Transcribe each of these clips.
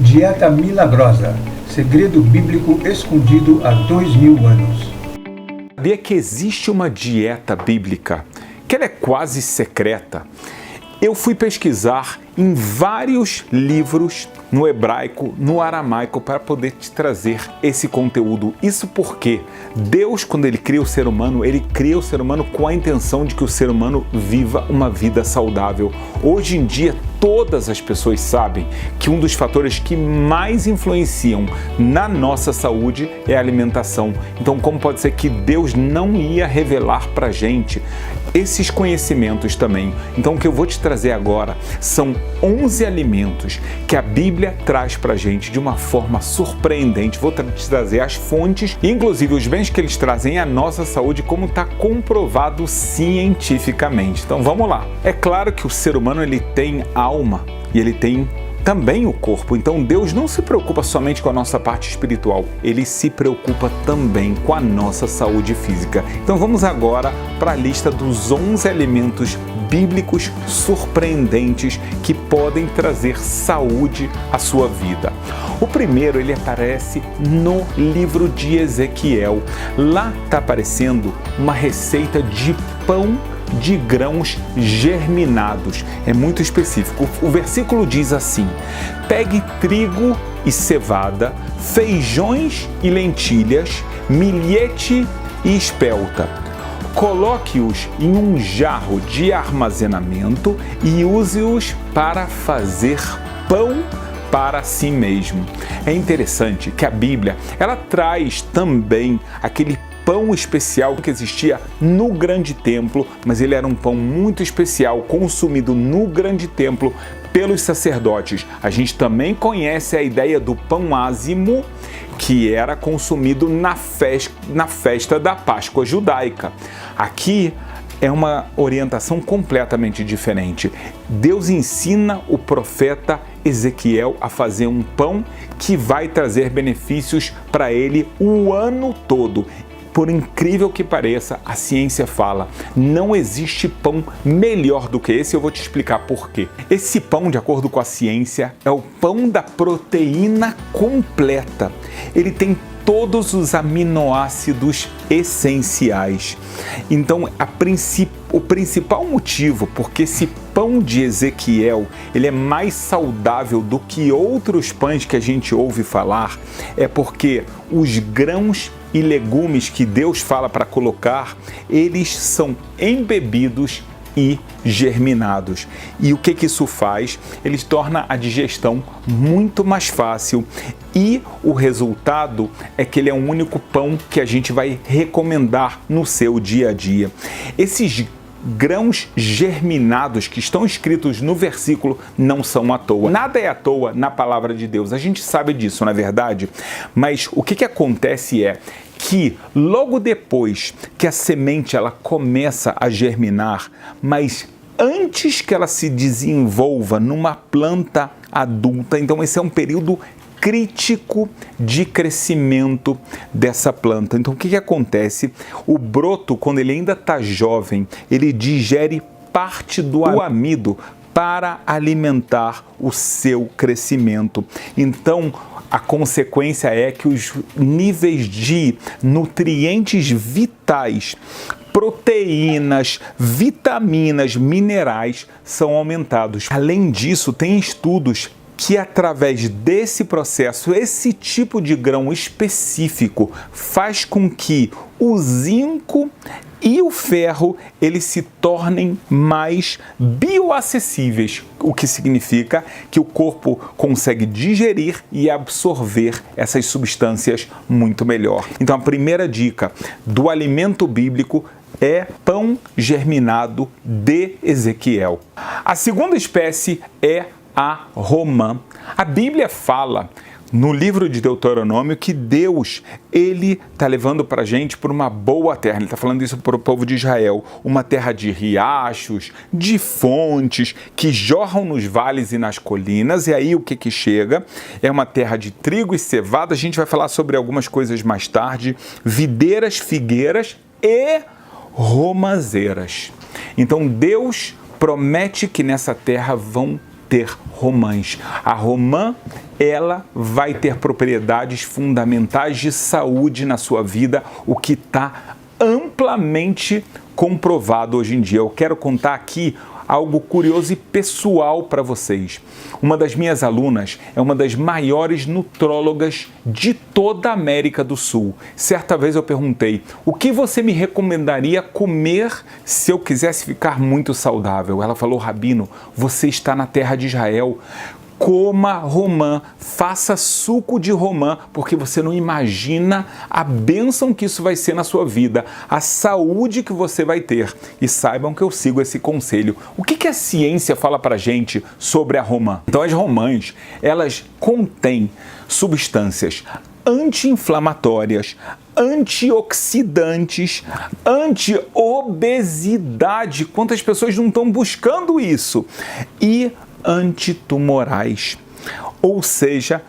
Dieta milagrosa, segredo bíblico escondido há 2000 anos. Sabia que existe uma dieta bíblica, que ela é quase secreta? Eu fui pesquisar em vários livros no hebraico, no aramaico, para poder te trazer esse conteúdo. Isso porque Deus, quando Ele cria o ser humano, Ele cria o ser humano com a intenção de que o ser humano viva uma vida saudável. Hoje em dia, todas as pessoas sabem que um dos fatores que mais influenciam na nossa saúde é a alimentação. Então, como pode ser que Deus não ia revelar para a gente esses conhecimentos também? Então, o que eu vou te trazer agora são 11 alimentos que a Bíblia traz para a gente de uma forma surpreendente. Vou te trazer as fontes, inclusive os bens que eles trazem à nossa saúde, como está comprovado cientificamente. Então, vamos lá. É claro que o ser humano ele tem alma e ele tem também o corpo. Então Deus não se preocupa somente com a nossa parte espiritual, Ele se preocupa também com a nossa saúde física. Então vamos agora para a lista dos 11 alimentos bíblicos surpreendentes que podem trazer saúde à sua vida. O primeiro, ele aparece no livro de Ezequiel. Lá está aparecendo uma receita de pão de grãos germinados. É muito específico. O versículo diz assim: pegue trigo e cevada, feijões e lentilhas, milhete e espelta. Coloque-os em um jarro de armazenamento e use-os para fazer pão para si mesmo. É interessante que a Bíblia, ela traz também aquele pão especial que existia no grande templo, mas ele era um pão muito especial, consumido no grande templo pelos sacerdotes. A gente também conhece a ideia do pão ázimo, que era consumido na festa da Páscoa judaica. Aqui é uma orientação completamente diferente. Deus ensina o profeta Ezequiel a fazer um pão que vai trazer benefícios para ele o ano todo. Por incrível que pareça, a ciência fala, não existe pão melhor do que esse. Eu vou te explicar por quê. Esse pão, de acordo com a ciência, é o pão da proteína completa. Ele tem todos os aminoácidos essenciais. Então, o principal motivo porque esse pão de Ezequiel ele é mais saudável do que outros pães que a gente ouve falar é porque os grãos e legumes que Deus fala para colocar, eles são embebidos e germinados. E o que isso faz? Ele torna a digestão muito mais fácil e o resultado é que ele é o único pão que a gente vai recomendar no seu dia a dia. Esses grãos germinados que estão escritos no versículo não são à toa. Nada é à toa na palavra de Deus. A gente sabe disso, na verdade. Mas o que acontece é que logo depois que a semente ela começa a germinar, mas antes que ela se desenvolva numa planta adulta, então esse é um período crítico de crescimento dessa planta. Então o que acontece? O broto, quando ele ainda está jovem, ele digere parte do amido para alimentar o seu crescimento. Então a consequência é que os níveis de nutrientes vitais, proteínas, vitaminas, minerais são aumentados. Além disso, tem estudos que através desse processo, esse tipo de grão específico faz com que o zinco e o ferro eles se tornem mais bioacessíveis, o que significa que o corpo consegue digerir e absorver essas substâncias muito melhor. Então a primeira dica do alimento bíblico é pão germinado de Ezequiel. A segunda espécie é a romã. A Bíblia fala no livro de Deuteronômio que Deus, ele está levando para a gente por uma boa terra. Ele está falando isso para o povo de Israel. Uma terra de riachos, de fontes, que jorram nos vales e nas colinas. E aí o que chega? É uma terra de trigo e cevada. A gente vai falar sobre algumas coisas mais tarde. Videiras, figueiras e romazeiras. Então Deus promete que nessa terra vão ter romãs. A romã ela vai ter propriedades fundamentais de saúde na sua vida, o que está amplamente comprovado hoje em dia. Eu quero contar aqui algo curioso e pessoal para vocês. Uma das minhas alunas é uma das maiores nutrólogas de toda a América do Sul. Certa vez eu perguntei: o que você me recomendaria comer se eu quisesse ficar muito saudável? Ela falou: Rabino, você está na terra de Israel. Coma romã, faça suco de romã, porque você não imagina a bênção que isso vai ser na sua vida, a saúde que você vai ter. E saibam que eu sigo esse conselho. O que a ciência fala pra gente sobre a romã? Então, as romãs, elas contêm substâncias anti-inflamatórias, antioxidantes, anti-obesidade. Quantas pessoas não estão buscando isso? E antitumorais, ou seja,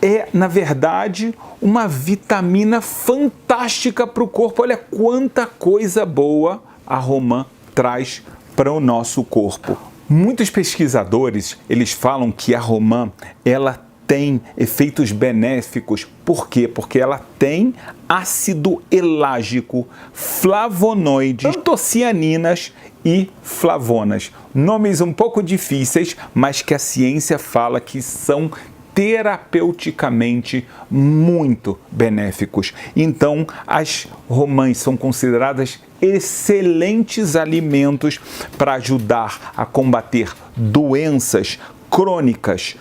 é na verdade uma vitamina fantástica para o corpo. Olha quanta coisa boa a romã traz para o nosso corpo. Muitos pesquisadores, eles falam que a romã, ela tem efeitos benéficos. Por quê? Porque ela tem ácido elágico, flavonoides, antocianinas e flavonas. Nomes um pouco difíceis, mas que a ciência fala que são terapeuticamente muito benéficos. Então, as romãs são consideradas excelentes alimentos para ajudar a combater doenças crônicas,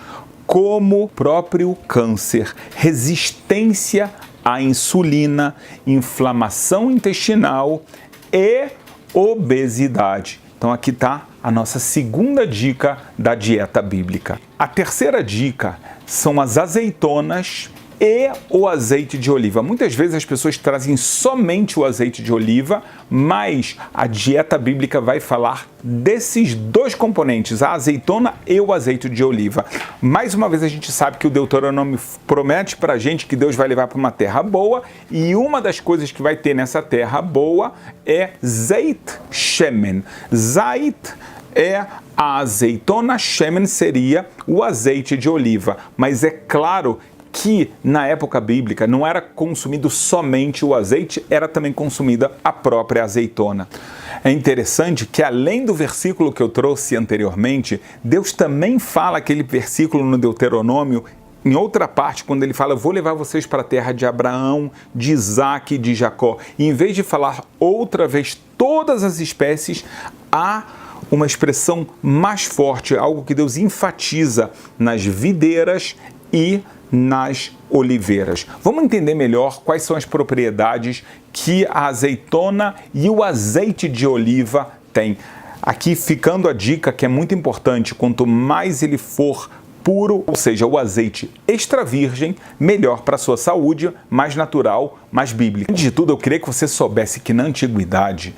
como o próprio câncer, resistência à insulina, inflamação intestinal e obesidade. Então aqui está a nossa segunda dica da dieta bíblica. A terceira dica são as azeitonas e o azeite de oliva. Muitas vezes as pessoas trazem somente o azeite de oliva, mas a dieta bíblica vai falar desses dois componentes, a azeitona e o azeite de oliva. Mais uma vez a gente sabe que o Deuteronômio promete para a gente que Deus vai levar para uma terra boa, e uma das coisas que vai ter nessa terra boa é Zeit Shemen. Zait é a azeitona, Shemen seria o azeite de oliva, mas é claro que na época bíblica não era consumido somente o azeite, era também consumida a própria azeitona. É interessante que, além do versículo que eu trouxe anteriormente, Deus também fala aquele versículo no Deuteronômio, em outra parte, quando ele fala: eu vou levar vocês para a terra de Abraão, de Isaac e de Jacó. E em vez de falar outra vez todas as espécies, há uma expressão mais forte, algo que Deus enfatiza nas videiras e nas oliveiras. Vamos entender melhor quais são as propriedades que a azeitona e o azeite de oliva têm. Aqui ficando a dica que é muito importante: quanto mais ele for puro, ou seja, o azeite extra virgem, melhor para a sua saúde, mais natural, mais bíblico. Antes de tudo, eu queria que você soubesse que na antiguidade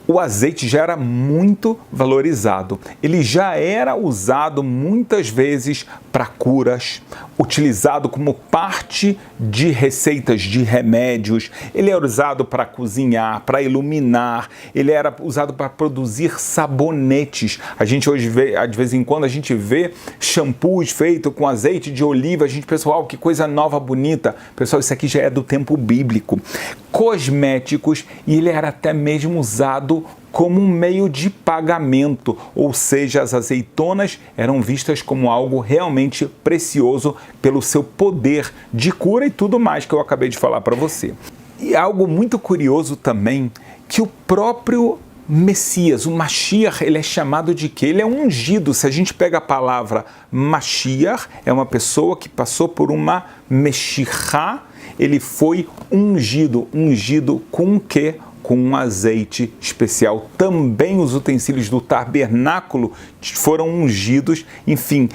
o azeite já era muito valorizado. Ele já era usado muitas vezes para curas, utilizado como parte de receitas de remédios. Ele era usado para cozinhar, para iluminar. Ele era usado para produzir sabonetes. A gente hoje vê, de vez em quando, a gente vê shampoos feitos com azeite de oliva. A gente pensa: uau, que coisa nova, bonita. Pessoal, isso aqui já é do tempo bíblico. Cosméticos, e ele era até mesmo usado como um meio de pagamento, ou seja, as azeitonas eram vistas como algo realmente precioso pelo seu poder de cura e tudo mais que eu acabei de falar para você. E algo muito curioso também, que o próprio Messias, o Mashiach, ele é chamado de quê? Ele é ungido. Se a gente pega a palavra Mashiach, é uma pessoa que passou por uma Meshihá, ele foi ungido. Ungido com o quê? Com um azeite especial. Também os utensílios do tabernáculo foram ungidos. Enfim,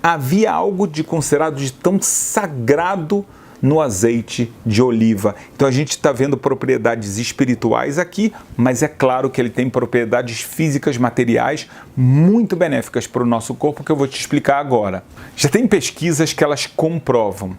havia algo de considerado de tão sagrado no azeite de oliva. Então a gente está vendo propriedades espirituais aqui, mas é claro que ele tem propriedades físicas, materiais, muito benéficas para o nosso corpo, que eu vou te explicar agora. Já tem pesquisas que elas comprovam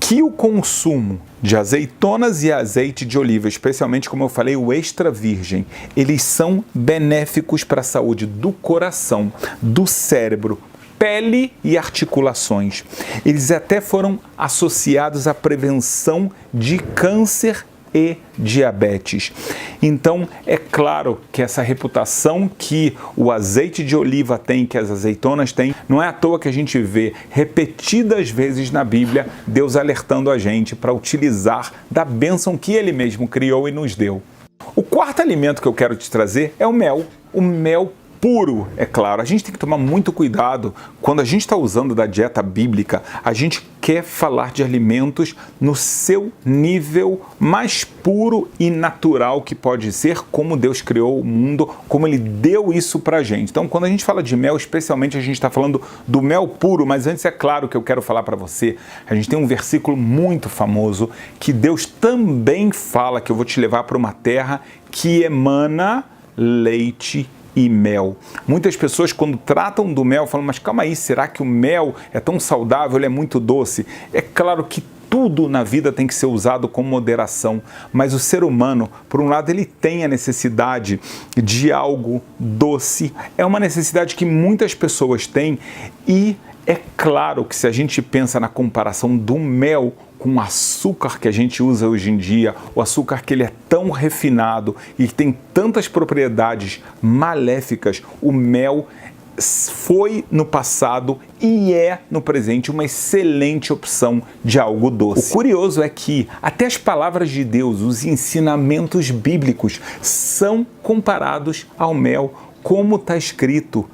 que o consumo de azeitonas e azeite de oliva, especialmente, como eu falei, o extra virgem, eles são benéficos para a saúde do coração, do cérebro, pele e articulações. Eles até foram associados à prevenção de câncer e diabetes. Então, é claro que essa reputação que o azeite de oliva tem, que as azeitonas têm, não é à toa que a gente vê repetidas vezes na Bíblia Deus alertando a gente para utilizar da bênção que Ele mesmo criou e nos deu. O quarto alimento que eu quero te trazer é o mel puro, é claro. A gente tem que tomar muito cuidado quando a gente está usando da dieta bíblica. A gente quer falar de alimentos no seu nível mais puro e natural que pode ser, como Deus criou o mundo, como Ele deu isso pra gente. Então, quando a gente fala de mel, especialmente a gente está falando do mel puro, mas antes é claro que eu quero falar para você, a gente tem um versículo muito famoso que Deus também fala que eu vou te levar para uma terra que emana leite e mel. Muitas pessoas, quando tratam do mel, falam, mas calma aí, será que o mel é tão saudável, ele é muito doce? É claro que tudo na vida tem que ser usado com moderação, mas o ser humano, por um lado, ele tem a necessidade de algo doce, é uma necessidade que muitas pessoas têm, e é claro que se a gente pensa na comparação do mel com o açúcar que a gente usa hoje em dia, o açúcar que ele é tão refinado e que tem tantas propriedades maléficas, o mel foi no passado e é no presente uma excelente opção de algo doce. O curioso é que até as palavras de Deus, os ensinamentos bíblicos, são comparados ao mel, como está escrito,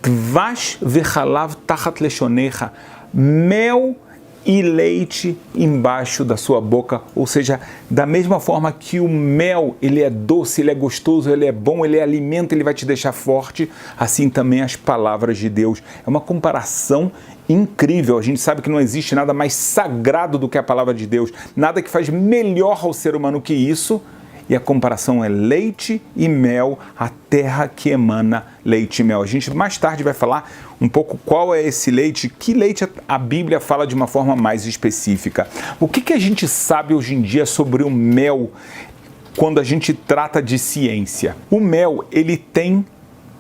Dvash vechalav tachat leshonecha, mel e leite embaixo da sua boca, ou seja, da mesma forma que o mel, ele é doce, ele é gostoso, ele é bom, ele é alimento, ele vai te deixar forte, assim também as palavras de Deus. É uma comparação incrível. A gente sabe que não existe nada mais sagrado do que a palavra de Deus, nada que faz melhor ao ser humano que isso. E a comparação é leite e mel, a terra que emana leite e mel. A gente mais tarde vai falar um pouco qual é esse leite, que leite a Bíblia fala de uma forma mais específica. O que a gente sabe hoje em dia sobre o mel quando a gente trata de ciência? O mel, ele tem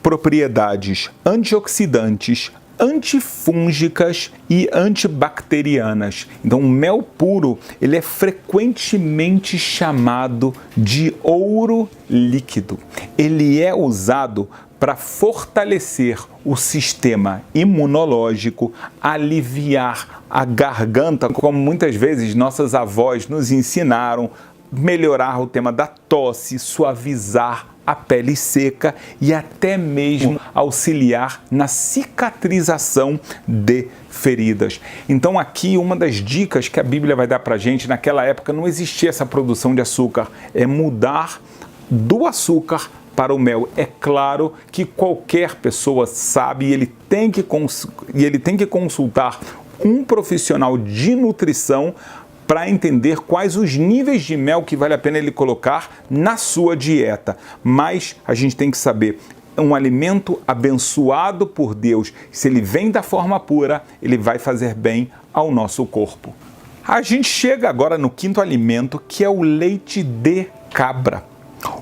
propriedades antioxidantes, antifúngicas e antibacterianas. Então, o mel puro, ele é frequentemente chamado de ouro líquido. Ele é usado para fortalecer o sistema imunológico, aliviar a garganta, como muitas vezes nossas avós nos ensinaram, melhorar o tema da tosse, suavizar a pele seca e até mesmo auxiliar na cicatrização de feridas. Então aqui uma das dicas que a Bíblia vai dar para a gente, naquela época não existia essa produção de açúcar, é mudar do açúcar para o mel. É claro que qualquer pessoa sabe e ele tem que consultar um profissional de nutrição para entender quais os níveis de mel que vale a pena ele colocar na sua dieta. Mas a gente tem que saber, um alimento abençoado por Deus, se ele vem da forma pura, ele vai fazer bem ao nosso corpo. A gente chega agora no quinto alimento, que é o leite de cabra.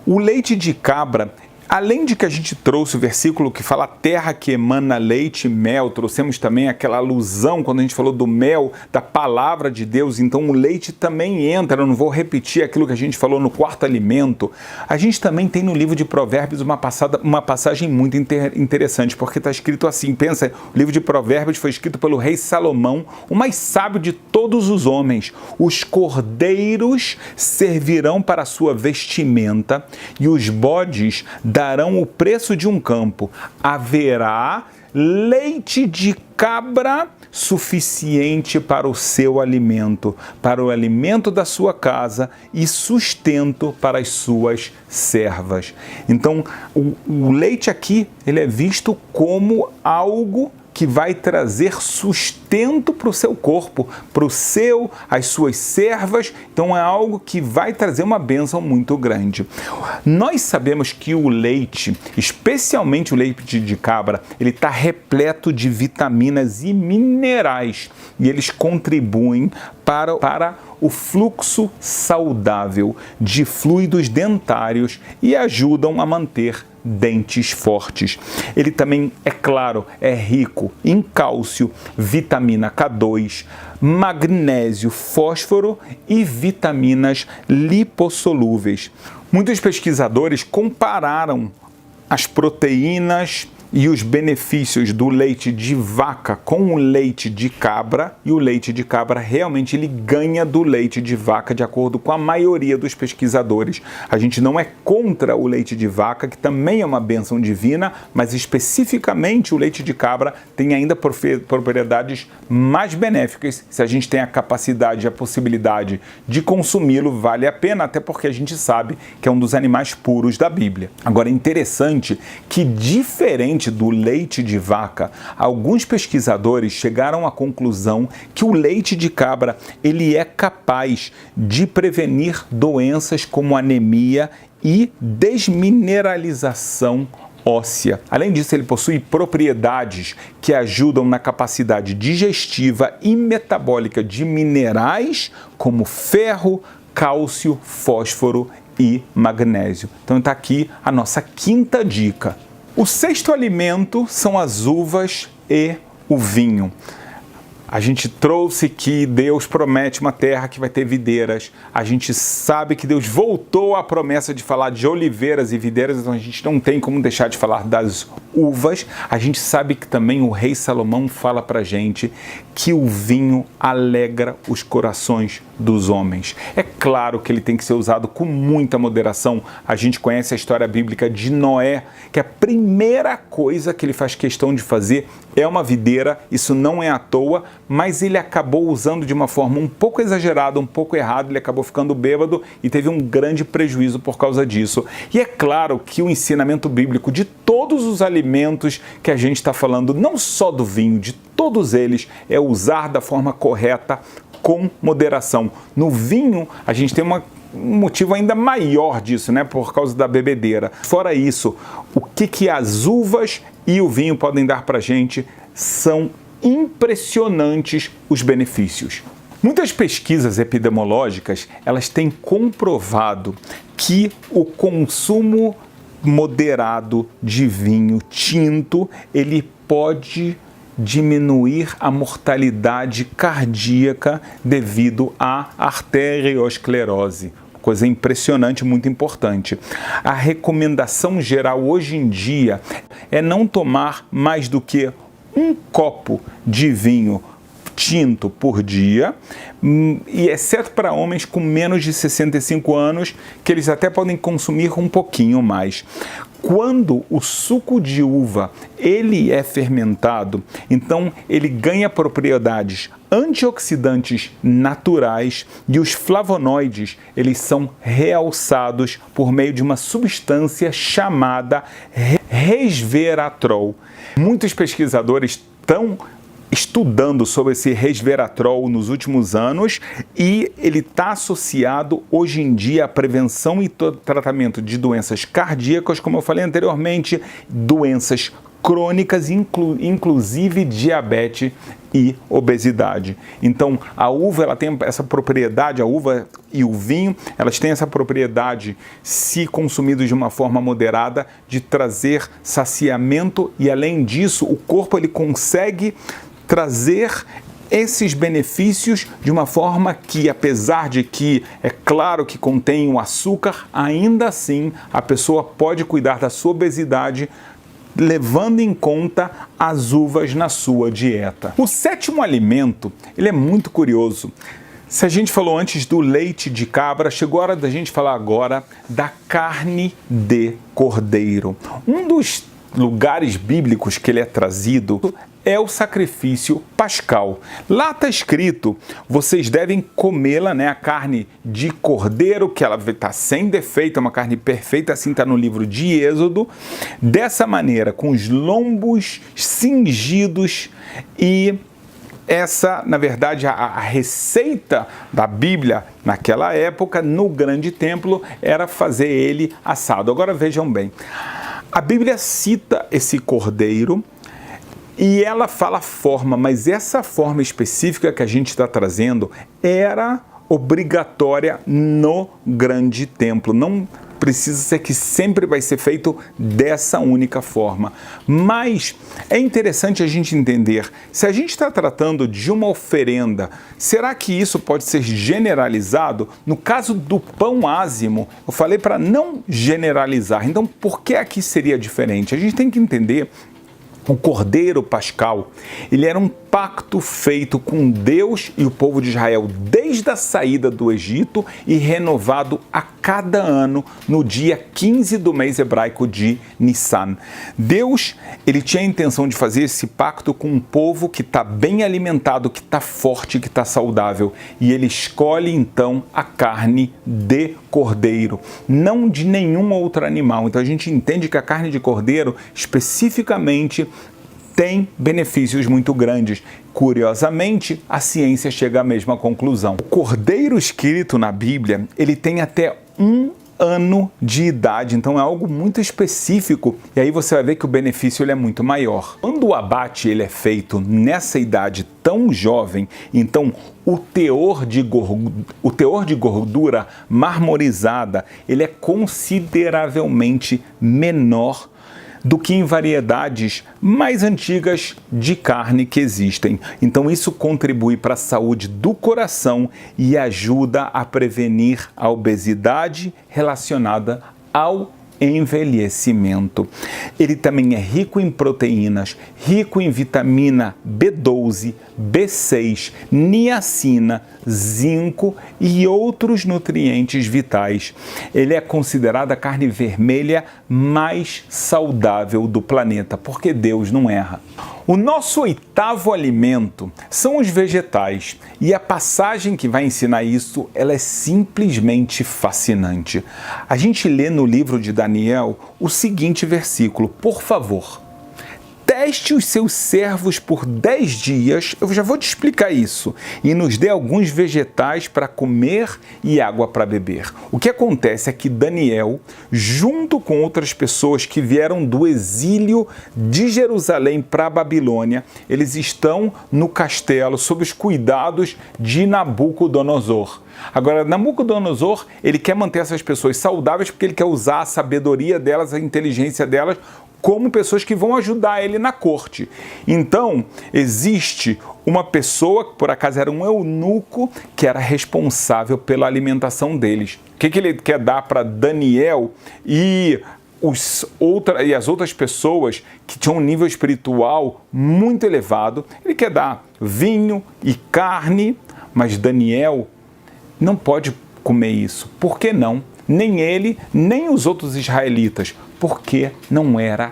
O leite de cabra, além de que a gente trouxe o versículo que fala terra que emana leite e mel, trouxemos também aquela alusão quando a gente falou do mel, da palavra de Deus, então o leite também entra, eu não vou repetir aquilo que a gente falou no quarto alimento. A gente também tem no livro de Provérbios uma passagem muito interessante, porque está escrito assim, pensa, o livro de Provérbios foi escrito pelo rei Salomão, o mais sábio de todos os homens. Os cordeiros servirão para a sua vestimenta e os bodes darão o preço de um campo. Haverá leite de cabra suficiente para o seu alimento, para o alimento da sua casa e sustento para as suas servas. Então, o leite aqui, ele é visto como algo que vai trazer sustento para o seu corpo, as suas servas, então é algo que vai trazer uma bênção muito grande. Nós sabemos que o leite, especialmente o leite de cabra, ele está repleto de vitaminas e minerais e eles contribuem para o fluxo saudável de fluidos dentários e ajudam a manter dentes fortes. Ele também, é claro, é rico em cálcio, vitamina K2, magnésio, fósforo e vitaminas lipossolúveis. Muitos pesquisadores compararam as proteínas e os benefícios do leite de vaca com o leite de cabra, e o leite de cabra realmente ele ganha do leite de vaca, de acordo com a maioria dos pesquisadores. A gente não é contra o leite de vaca, que também é uma bênção divina, mas especificamente o leite de cabra tem ainda propriedades mais benéficas. Se a gente tem a capacidade e a possibilidade de consumi-lo, vale a pena, até porque a gente sabe que é um dos animais puros da Bíblia. Agora, é interessante que, diferente do leite de vaca, alguns pesquisadores chegaram à conclusão que o leite de cabra ele é capaz de prevenir doenças como anemia e desmineralização óssea. Além disso, ele possui propriedades que ajudam na capacidade digestiva e metabólica de minerais como ferro, cálcio, fósforo e magnésio. Então está aqui a nossa quinta dica. O sexto alimento são as uvas e o vinho. A gente trouxe que Deus promete uma terra que vai ter videiras. A gente sabe que Deus voltou à promessa de falar de oliveiras e videiras, então a gente não tem como deixar de falar das uvas. A gente sabe que também o rei Salomão fala pra gente que o vinho alegra os corações dos homens. É claro que ele tem que ser usado com muita moderação. A gente conhece a história bíblica de Noé, que a primeira coisa que ele faz questão de fazer é uma videira. Isso não é à toa, mas ele acabou usando de uma forma um pouco exagerada, um pouco errada, ele acabou ficando bêbado e teve um grande prejuízo por causa disso. E é claro que o ensinamento bíblico de todos os alimentos que a gente está falando, não só do vinho, de todos eles, é usar da forma correta, com moderação. No vinho, a gente tem um motivo ainda maior disso, né? Por causa da bebedeira. Fora isso, o que as uvas e o vinho podem dar pra gente são impressionantes os benefícios. Muitas pesquisas epidemiológicas, elas têm comprovado que o consumo moderado de vinho tinto, ele pode diminuir a mortalidade cardíaca devido à arteriosclerose. Coisa impressionante, muito importante. A recomendação geral hoje em dia é não tomar mais do que um copo de vinho tinto por dia, e exceto para homens com menos de 65 anos, que eles até podem consumir um pouquinho mais. Quando o suco de uva ele é fermentado, então ele ganha propriedades antioxidantes naturais, e os flavonoides eles são realçados por meio de uma substância chamada resveratrol. Muitos pesquisadores estão estudando sobre esse resveratrol nos últimos anos, e ele está associado hoje em dia à prevenção e tratamento de doenças cardíacas, como eu falei anteriormente, doenças crônicas, inclusive diabetes e obesidade. Então, a uva ela tem essa propriedade, a uva e o vinho, elas têm essa propriedade, se consumidos de uma forma moderada, de trazer saciamento, e além disso, o corpo ele consegue trazer esses benefícios de uma forma que, apesar de que é claro que contém o açúcar, ainda assim a pessoa pode cuidar da sua obesidade levando em conta as uvas na sua dieta. O sétimo alimento, ele é muito curioso. Se a gente falou antes do leite de cabra, chegou a hora da gente falar agora da carne de cordeiro. Um dos lugares bíblicos que ele é trazido é o sacrifício pascal. Lá está escrito, vocês devem comê-la, né, a carne de cordeiro, que ela está sem defeito, é uma carne perfeita, assim está no livro de Êxodo, dessa maneira, com os lombos cingidos. E essa, na verdade, a receita da Bíblia naquela época, no grande templo, era fazer ele assado. Agora vejam bem, a Bíblia cita esse cordeiro, e ela fala a forma, mas essa forma específica que a gente está trazendo era obrigatória no grande templo. Não precisa ser que sempre vai ser feito dessa única forma. Mas é interessante a gente entender, se a gente está tratando de uma oferenda, será que isso pode ser generalizado? No caso do pão ázimo, eu falei para não generalizar. Então, por que aqui seria diferente? A gente tem que entender. O Cordeiro Pascal, ele era um pacto feito com Deus e o povo de Israel desde a saída do Egito e renovado a cada ano no dia 15 do mês hebraico de Nissan. Deus, ele tinha a intenção de fazer esse pacto com um povo que está bem alimentado, que está forte, que está saudável. E ele escolhe então a carne de cordeiro, não de nenhum outro animal. Então a gente entende que a carne de cordeiro especificamente tem benefícios muito grandes. Curiosamente, a ciência chega à mesma conclusão. O cordeiro escrito na Bíblia, ele tem até 1 ano de idade, então é algo muito específico, e aí você vai ver que o benefício ele é muito maior. Quando o abate ele é feito nessa idade tão jovem, então o teor de gordura marmorizada ele é consideravelmente menor do que em variedades mais antigas de carne que existem. Então isso contribui para a saúde do coração e ajuda a prevenir a obesidade relacionada ao envelhecimento. Ele também é rico em proteínas, rico em vitamina B12, B6, niacina, zinco e outros nutrientes vitais. Ele é considerado a carne vermelha mais saudável do planeta, porque Deus não erra. O nosso 8º alimento são os vegetais, e a passagem que vai ensinar isso, ela é simplesmente fascinante. A gente lê no livro de Daniel o seguinte versículo: por favor, teste os seus servos por 10 dias, eu já vou te explicar isso, e nos dê alguns vegetais para comer e água para beber. O que acontece é que Daniel, junto com outras pessoas que vieram do exílio de Jerusalém para a Babilônia, eles estão no castelo sob os cuidados de Nabucodonosor. Agora, Nabucodonosor, ele quer manter essas pessoas saudáveis porque ele quer usar a sabedoria delas, a inteligência delas, como pessoas que vão ajudar ele na corte. Então, existe uma pessoa, que por acaso era um eunuco, que era responsável pela alimentação deles. O que ele quer dar para Daniel e as outras pessoas que tinham um nível espiritual muito elevado? Ele quer dar vinho e carne, mas Daniel não pode comer isso. Por que não? Nem ele, nem os outros israelitas, porque não era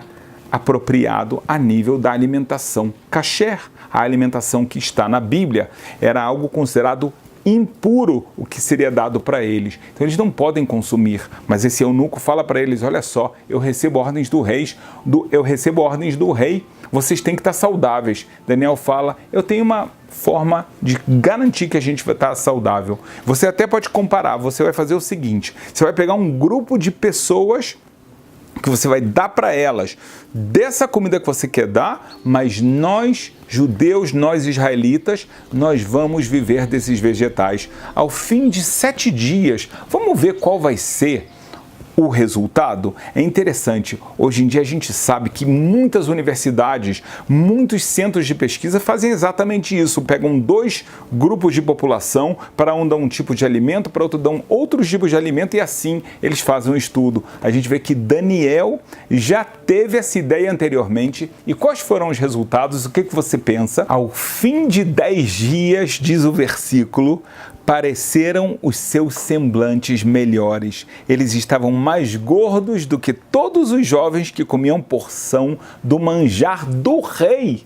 apropriado a nível da alimentação kasher. A alimentação que está na Bíblia era algo considerado impuro, o que seria dado para eles. Então eles não podem consumir, mas esse eunuco fala para eles: olha só, eu recebo ordens do rei, vocês têm que estar saudáveis. Daniel fala: eu tenho uma forma de garantir que a gente vai estar saudável. Você até pode comparar, você vai fazer o seguinte: você vai pegar um grupo de pessoas que você vai dar para elas dessa comida que você quer dar, mas nós, judeus, nós israelitas, nós vamos viver desses vegetais. Ao fim de 7 dias, vamos ver qual vai ser o resultado. É interessante, hoje em dia a gente sabe que muitas universidades, muitos centros de pesquisa fazem exatamente isso, pegam 2 grupos de população, para um dão um tipo de alimento, para outro dão outros tipos de alimento, e assim eles fazem um estudo. A gente vê que Daniel já teve essa ideia anteriormente. E quais foram os resultados? O que você pensa? Ao fim de 10 dias, diz o versículo, pareceram os seus semblantes melhores. Eles estavam mais gordos do que todos os jovens que comiam porção do manjar do rei.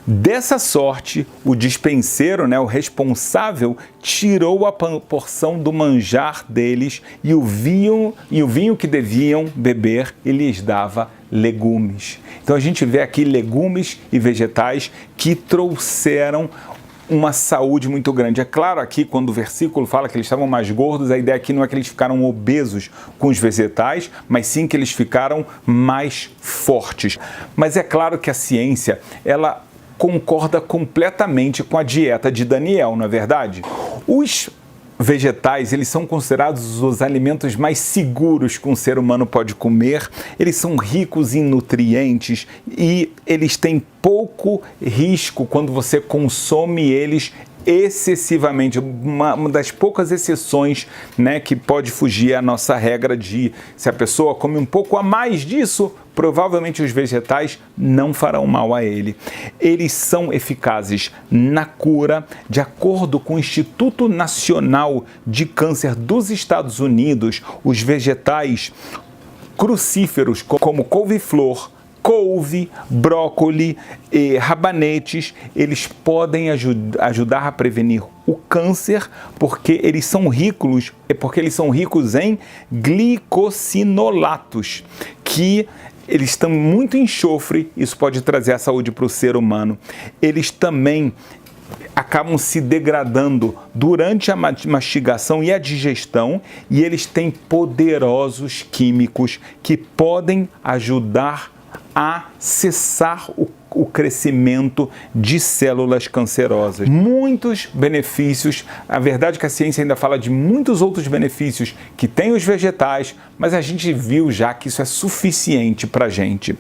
Dessa sorte, o dispenseiro, o responsável, tirou a porção do manjar deles e o vinho que deviam beber e lhes dava legumes. Então a gente vê aqui legumes e vegetais que trouxeram uma saúde muito grande. É claro, aqui quando o versículo fala que eles estavam mais gordos, a ideia aqui não é que eles ficaram obesos com os vegetais, mas sim que eles ficaram mais fortes. Mas é claro que a ciência, ela concorda completamente com a dieta de Daniel, não é verdade? Os vegetais, eles são considerados os alimentos mais seguros que um ser humano pode comer. Eles são ricos em nutrientes e eles têm pouco risco quando você consome eles excessivamente. Uma das poucas exceções, né, que pode fugir à nossa regra de se a pessoa come um pouco a mais disso, provavelmente os vegetais não farão mal a ele. Eles são eficazes na cura. De acordo com o Instituto Nacional de Câncer dos Estados Unidos, os vegetais crucíferos como couve-flor, couve, brócoli e rabanetes, eles podem ajudar a prevenir o câncer porque eles são ricos em glicosinolatos, que eles estão muito em enxofre. Isso pode trazer a saúde para o ser humano. Eles também acabam se degradando durante a mastigação e a digestão, e eles têm poderosos químicos que podem ajudar a cessar o crescimento de células cancerosas. Muitos benefícios. A verdade é que a ciência ainda fala de muitos outros benefícios que tem os vegetais, mas a gente viu já que isso é suficiente para a gente.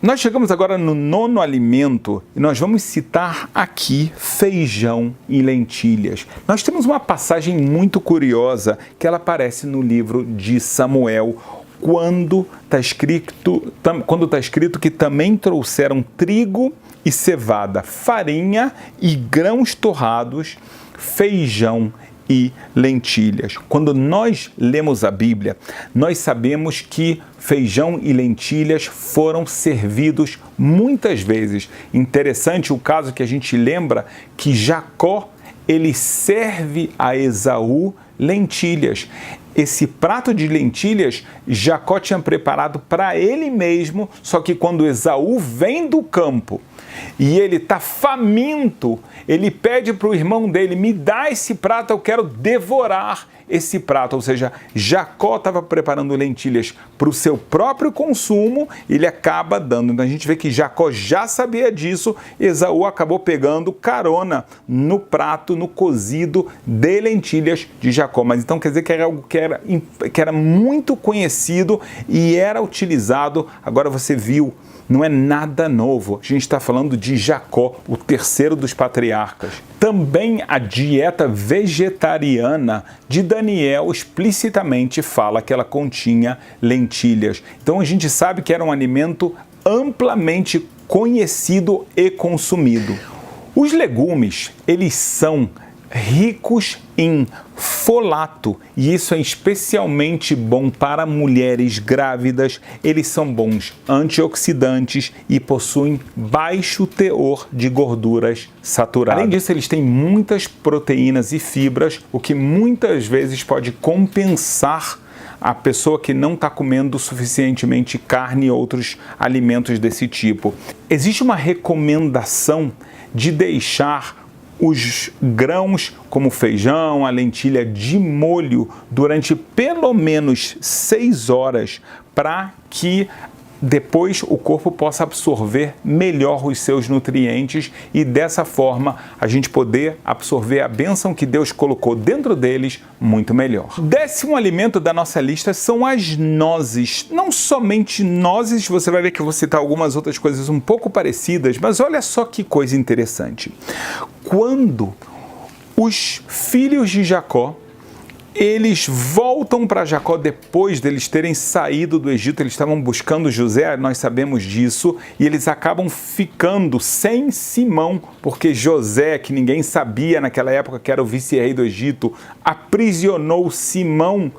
Nós chegamos agora no 9º alimento e nós vamos citar aqui feijão e lentilhas. Nós temos uma passagem muito curiosa que ela aparece no livro de Samuel, quando está escrito que também trouxeram trigo e cevada, farinha e grãos torrados, feijão e lentilhas. Quando nós lemos a Bíblia, nós sabemos que feijão e lentilhas foram servidos muitas vezes. Interessante o caso que a gente lembra que Jacó, ele serve a Esaú lentilhas. Esse prato de lentilhas, Jacó tinha preparado para ele mesmo, só que quando Esaú vem do campo e ele está faminto, ele pede para o irmão dele: me dá esse prato, eu quero devorar esse prato. Ou seja, Jacó estava preparando lentilhas para o seu próprio consumo, ele acaba dando. Então a gente vê que Jacó já sabia disso, Esaú acabou pegando carona no prato, no cozido de lentilhas de Jacó. Mas então quer dizer que era algo que era muito conhecido e era utilizado. Agora você viu, não é nada novo. A gente está falando de Jacó, o terceiro dos patriarcas. Também a dieta vegetariana de Daniel explicitamente fala que ela continha lentilhas. Então a gente sabe que era um alimento amplamente conhecido e consumido. Os legumes, eles são ricos em folato, e isso é especialmente bom para mulheres grávidas. Eles são bons antioxidantes e possuem baixo teor de gorduras saturadas. Além disso, eles têm muitas proteínas e fibras, o que muitas vezes pode compensar a pessoa que não está comendo suficientemente carne e outros alimentos desse tipo. Existe uma recomendação de deixar os grãos, como o feijão, a lentilha, de molho durante pelo menos 6 horas para que depois o corpo possa absorver melhor os seus nutrientes e dessa forma a gente poder absorver a bênção que Deus colocou dentro deles muito melhor. 10º alimento da nossa lista são as nozes. Não somente nozes, você vai ver que eu vou citar algumas outras coisas um pouco parecidas, mas olha só que coisa interessante. Quando os filhos de Jacó, eles voltam para Jacó depois deles terem saído do Egito, eles estavam buscando José, nós sabemos disso, e eles acabam ficando sem Simão, porque José, que ninguém sabia naquela época que era o vice-rei do Egito, aprisionou Simão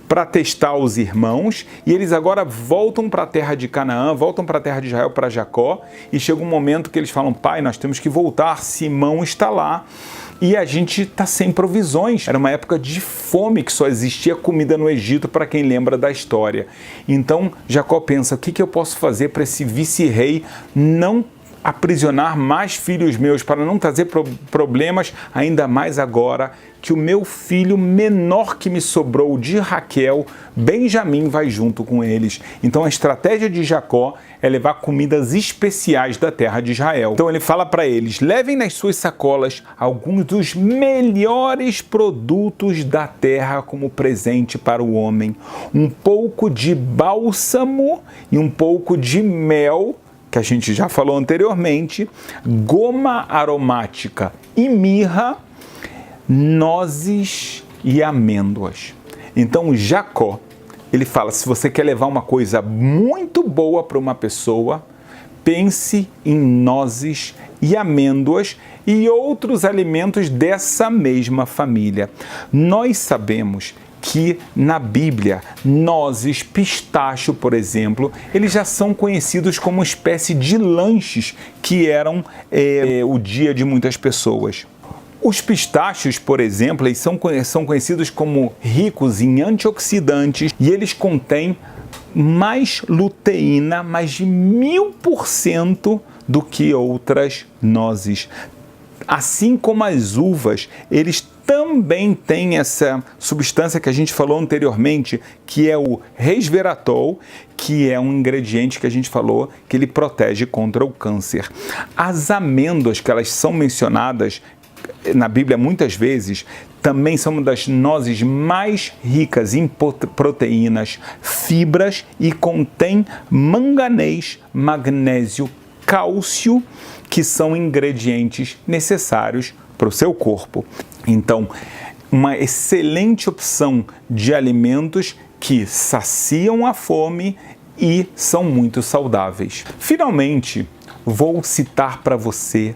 para testar os irmãos, e eles agora voltam para a terra de Canaã, voltam para a terra de Israel, para Jacó, e chega um momento que eles falam: pai, nós temos que voltar, Simão está lá, e a gente está sem provisões. Era uma época de fome, que só existia comida no Egito, para quem lembra da história. Então Jacó pensa: o que eu posso fazer para esse vice-rei não aprisionar mais filhos meus, para não trazer problemas, ainda mais agora que o meu filho menor que me sobrou de Raquel, Benjamim, vai junto com eles. Então a estratégia de Jacó é levar comidas especiais da terra de Israel. Então ele fala para eles: levem nas suas sacolas alguns dos melhores produtos da terra como presente para o homem. Um pouco de bálsamo e um pouco de mel, que a gente já falou anteriormente, goma aromática e mirra, nozes e amêndoas. Então Jacó, ele fala: se você quer levar uma coisa muito boa para uma pessoa, pense em nozes e amêndoas e outros alimentos dessa mesma família. Nós sabemos que na Bíblia, nozes, pistacho, por exemplo, eles já são conhecidos como uma espécie de lanches que eram o dia de muitas pessoas. Os pistachos, por exemplo, eles são conhecidos como ricos em antioxidantes e eles contêm mais luteína, mais de 1000% do que outras nozes. Assim como as uvas, eles também têm essa substância que a gente falou anteriormente, que é o resveratrol, que é um ingrediente que a gente falou que ele protege contra o câncer. As amêndoas, que elas são mencionadas na Bíblia muitas vezes, também são uma das nozes mais ricas em proteínas, fibras e contém manganês, magnésio, cálcio, que são ingredientes necessários para o seu corpo. Então, uma excelente opção de alimentos que saciam a fome e são muito saudáveis. Finalmente, vou citar para você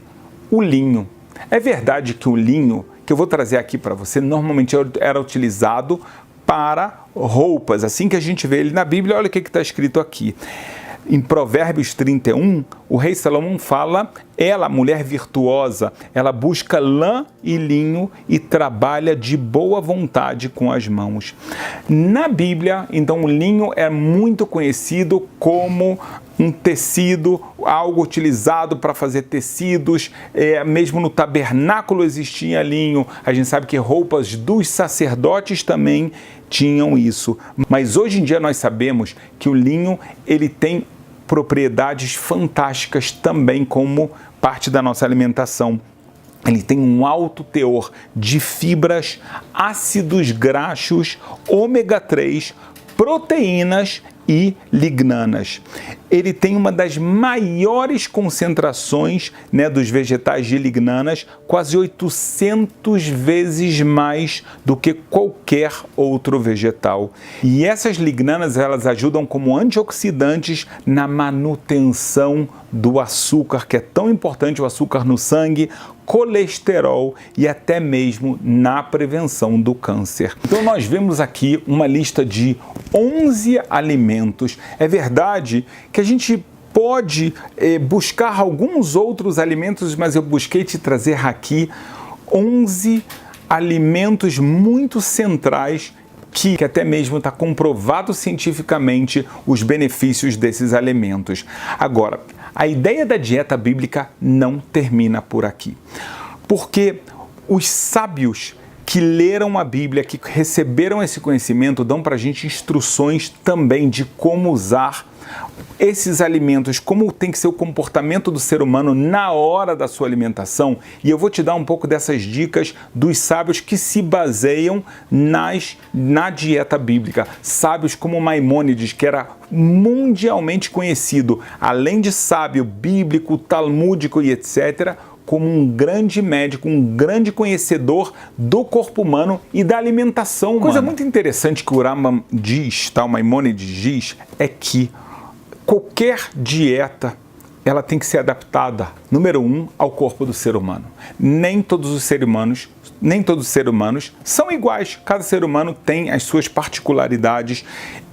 o linho. É verdade que o linho, que eu vou trazer aqui para você, normalmente era utilizado para roupas. Assim que a gente vê ele na Bíblia, olha o que está escrito aqui. Em Provérbios 31, o rei Salomão fala: ela, a mulher virtuosa, ela busca lã e linho e trabalha de boa vontade com as mãos. Na Bíblia, então, o linho é muito conhecido como um tecido, algo utilizado para fazer tecidos, mesmo no tabernáculo existia linho. A gente sabe que roupas dos sacerdotes também tinham isso. Mas hoje em dia nós sabemos que o linho, ele tem propriedades fantásticas também como parte da nossa alimentação. Ele tem um alto teor de fibras, ácidos graxos, ômega 3, proteínas e lignanas. Ele tem uma das maiores concentrações, dos vegetais de lignanas, quase 800 vezes mais do que qualquer outro vegetal. E essas lignanas, elas ajudam como antioxidantes na manutenção do açúcar, que é tão importante, o açúcar no sangue, colesterol e até mesmo na prevenção do câncer. Então nós vemos aqui uma lista de 11 alimentos. É verdade que a gente pode buscar alguns outros alimentos, mas eu busquei te trazer aqui 11 alimentos muito centrais que até mesmo está comprovado cientificamente os benefícios desses alimentos. Agora, a ideia da dieta bíblica não termina por aqui, porque os sábios que leram a Bíblia, que receberam esse conhecimento, dão para a gente instruções também de como usar esses alimentos, como tem que ser o comportamento do ser humano na hora da sua alimentação. E eu vou te dar um pouco dessas dicas dos sábios que se baseiam na dieta bíblica. Sábios como Maimônides, que era mundialmente conhecido, além de sábio bíblico, talmúdico e etc., como um grande médico, um grande conhecedor do corpo humano e da alimentação humana. Coisa muito interessante que o Rambam diz, o Maimônides diz, é que qualquer dieta, ela tem que ser adaptada, número 1, ao corpo do ser humano. Nem todos os seres humanos são iguais. Cada ser humano tem as suas particularidades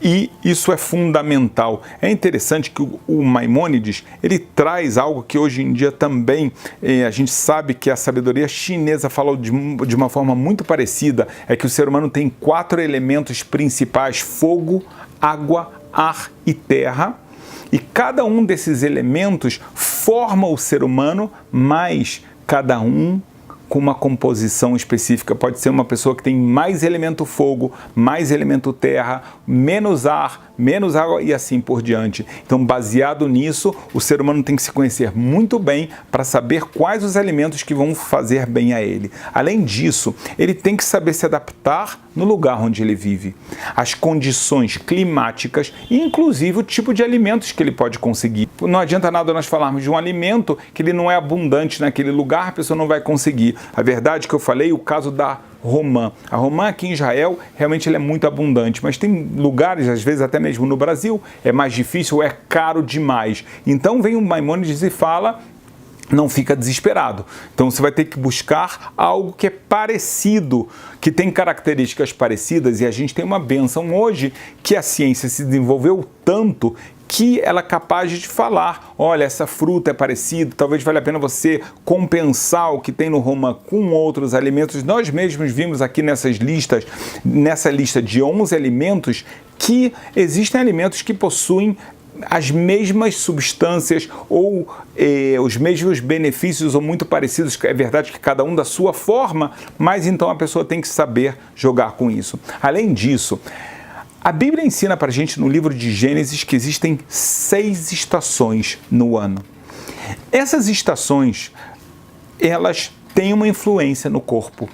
e isso é fundamental. É interessante que o Maimônides, ele traz algo que hoje em dia também a gente sabe que a sabedoria chinesa falou de uma forma muito parecida, é que o ser humano tem 4 elementos principais: fogo, água, ar e terra. E cada um desses elementos forma o ser humano, mas cada um com uma composição específica. Pode ser uma pessoa que tem mais elemento fogo, mais elemento terra, menos ar, menos água e assim por diante. Então, baseado nisso, o ser humano tem que se conhecer muito bem para saber quais os alimentos que vão fazer bem a ele. Além disso, ele tem que saber se adaptar no lugar onde ele vive, as condições climáticas e inclusive o tipo de alimentos que ele pode conseguir. Não adianta nada nós falarmos de um alimento que ele não é abundante naquele lugar, a pessoa não vai conseguir. A verdade que eu falei, o caso da romã. A romã aqui em Israel, realmente ela é muito abundante, mas tem lugares, às vezes até mesmo no Brasil, é mais difícil, é caro demais. Então vem o Maimônides e fala: não fica desesperado. Então você vai ter que buscar algo que é parecido, que tem características parecidas, e a gente tem uma bênção hoje que a ciência se desenvolveu tanto que ela é capaz de falar: olha, essa fruta é parecida, talvez valha a pena você compensar o que tem no romã com outros alimentos. Nós mesmos vimos aqui nessa lista de 11 alimentos, que existem alimentos que possuem as mesmas substâncias ou os mesmos benefícios ou muito parecidos. É verdade que cada um da sua forma, mas então a pessoa tem que saber jogar com isso. Além disso, a Bíblia ensina para a gente no livro de Gênesis que existem 6 estações no ano. Essas estações, elas têm uma influência no corpo.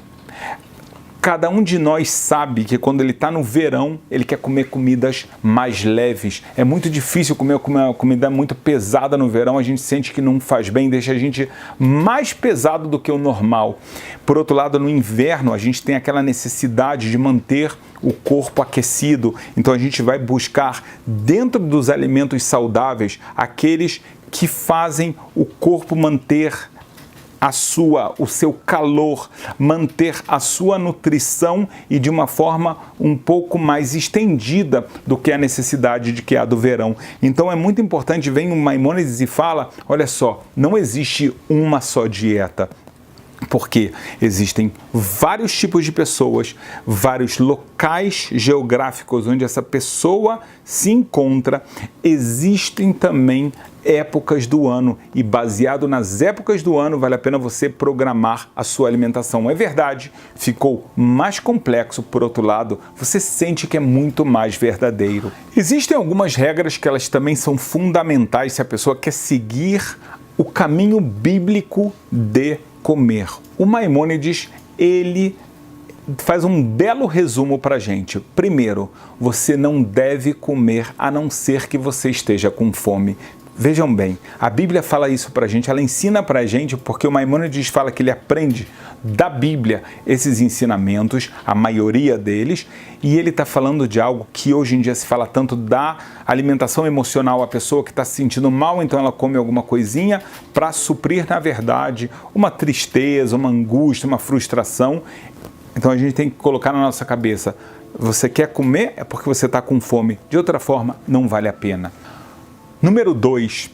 Cada um de nós sabe que quando ele está no verão, ele quer comer comidas mais leves. É muito difícil comer uma comida muito pesada no verão, a gente sente que não faz bem, deixa a gente mais pesado do que o normal. Por outro lado, no inverno, a gente tem aquela necessidade de manter o corpo aquecido, então a gente vai buscar dentro dos alimentos saudáveis aqueles que fazem o corpo manter o seu calor, manter a sua nutrição e de uma forma um pouco mais estendida do que a necessidade de que há do verão. Então é muito importante, vem o Maimônides e fala: olha só, não existe uma só dieta. Porque existem vários tipos de pessoas, vários locais geográficos onde essa pessoa se encontra, existem também épocas do ano e baseado nas épocas do ano vale a pena você programar a sua alimentação. É verdade, ficou mais complexo, por outro lado, você sente que é muito mais verdadeiro. Existem algumas regras que elas também são fundamentais se a pessoa quer seguir o caminho bíblico de comer. O Maimônides, ele faz um belo resumo para a gente. Primeiro, você não deve comer a não ser que você esteja com fome. Vejam bem, a Bíblia fala isso para a gente, ela ensina para a gente, porque o Maimônides fala que ele aprende da Bíblia esses ensinamentos, a maioria deles, e ele está falando de algo que hoje em dia se fala tanto da alimentação emocional, a pessoa que está se sentindo mal, então ela come alguma coisinha para suprir, na verdade, uma tristeza, uma angústia, uma frustração. Então a gente tem que colocar na nossa cabeça: você quer comer é porque você está com fome, de outra forma não vale a pena. Número 2,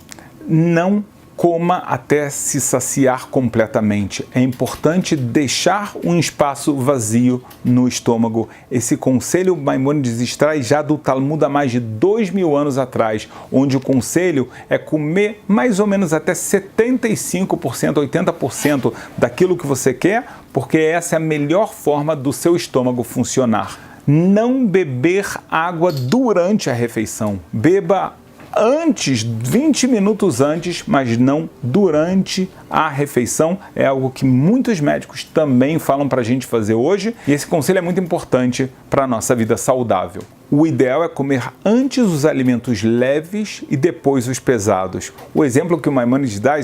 não coma até se saciar completamente. É importante deixar um espaço vazio no estômago. Esse conselho Maimônides traz já do Talmud há mais de 2000 anos atrás, onde o conselho é comer mais ou menos até 75%, 80% daquilo que você quer, porque essa é a melhor forma do seu estômago funcionar. Não beber água durante a refeição. Beba antes, 20 minutos antes, mas não durante a refeição. É algo que muitos médicos também falam para a gente fazer hoje, e esse conselho é muito importante para a nossa vida saudável. O ideal é comer antes os alimentos leves e depois os pesados. O exemplo que o Maimônides dá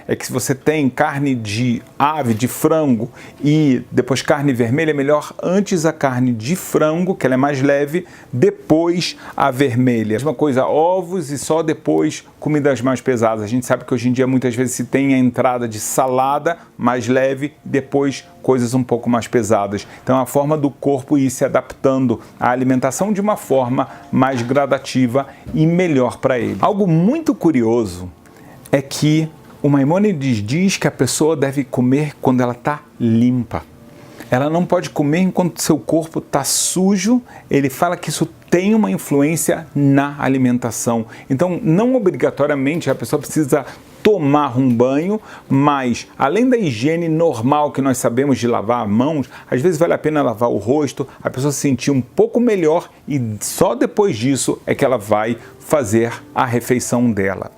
é que se você tem carne de ave, de frango e depois carne vermelha, é melhor antes a carne de frango, que ela é mais leve, depois a vermelha. Mesma coisa, ovos e só depois comidas mais pesadas. A gente sabe que hoje em dia muitas vezes se tem a entrada de salada mais leve, depois coisas um pouco mais pesadas. Então a forma do corpo ir se adaptando à alimentação de uma forma mais gradativa e melhor para ele. Algo muito curioso é que o Maimônides diz que a pessoa deve comer quando ela está limpa. Ela não pode comer enquanto seu corpo está sujo. Ele fala que isso tem uma influência na alimentação. Então, não obrigatoriamente a pessoa precisa tomar um banho, mas além da higiene normal que nós sabemos de lavar as mãos, às vezes vale a pena lavar o rosto, a pessoa se sentir um pouco melhor e só depois disso é que ela vai fazer a refeição dela.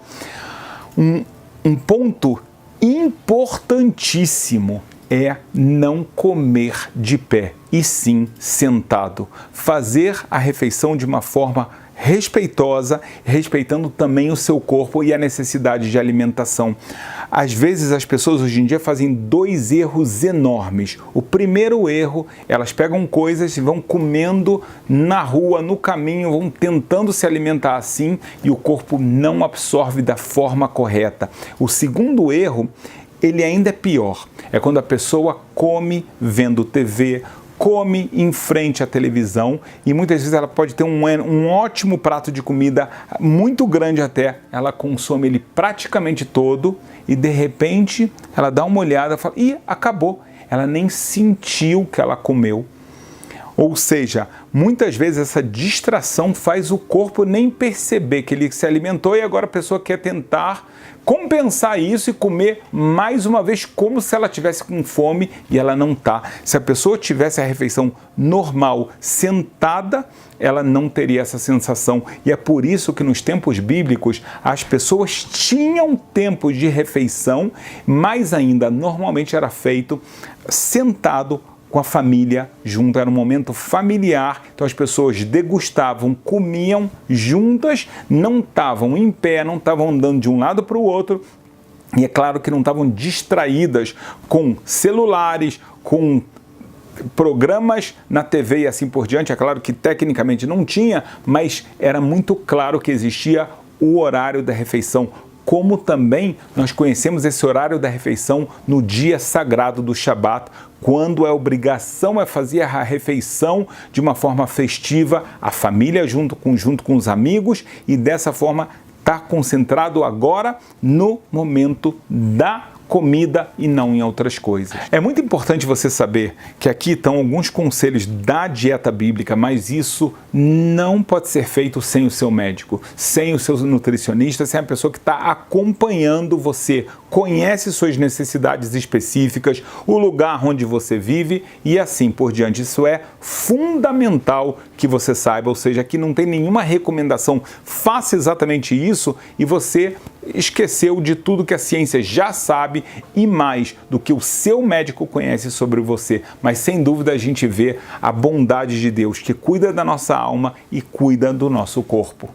Um ponto importantíssimo é não comer de pé, e sim sentado. Fazer a refeição de uma forma respeitosa, respeitando também o seu corpo e a necessidade de alimentação. Às vezes as pessoas hoje em dia fazem dois erros enormes. O primeiro erro, elas pegam coisas e vão comendo na rua, no caminho, vão tentando se alimentar assim e o corpo não absorve da forma correta. O segundo erro, ele ainda é pior. É quando a pessoa come vendo TV, come em frente à televisão e muitas vezes ela pode ter um ótimo prato de comida, muito grande até, ela consome ele praticamente todo e de repente ela dá uma olhada e fala, ih, acabou, ela nem sentiu que ela comeu. Ou seja, muitas vezes essa distração faz o corpo nem perceber que ele se alimentou e agora a pessoa quer tentar compensar isso e comer mais uma vez como se ela tivesse com fome e ela não está. Se a pessoa tivesse a refeição normal, sentada, ela não teria essa sensação. E é por isso que nos tempos bíblicos as pessoas tinham tempo de refeição, mas ainda normalmente era feito sentado com a família junto, era um momento familiar, então as pessoas degustavam, comiam juntas, não estavam em pé, não estavam andando de um lado para o outro, e é claro que não estavam distraídas com celulares, com programas na TV e assim por diante. É claro que tecnicamente não tinha, mas era muito claro que existia o horário da refeição, como também nós conhecemos esse horário da refeição no dia sagrado do Shabat, quando a obrigação é fazer a refeição de uma forma festiva, a família junto com os amigos, e dessa forma está concentrado agora no momento da comida e não em outras coisas. É muito importante você saber que aqui estão alguns conselhos da dieta bíblica, mas isso não pode ser feito sem o seu médico, sem o seu nutricionista, sem a pessoa que está acompanhando você, conhece suas necessidades específicas, o lugar onde você vive e assim por diante. Isso é fundamental que você saiba, ou seja, que não tem nenhuma recomendação, faça exatamente isso e você esqueceu de tudo que a ciência já sabe e mais do que o seu médico conhece sobre você. Mas sem dúvida a gente vê a bondade de Deus que cuida da nossa alma e cuida do nosso corpo.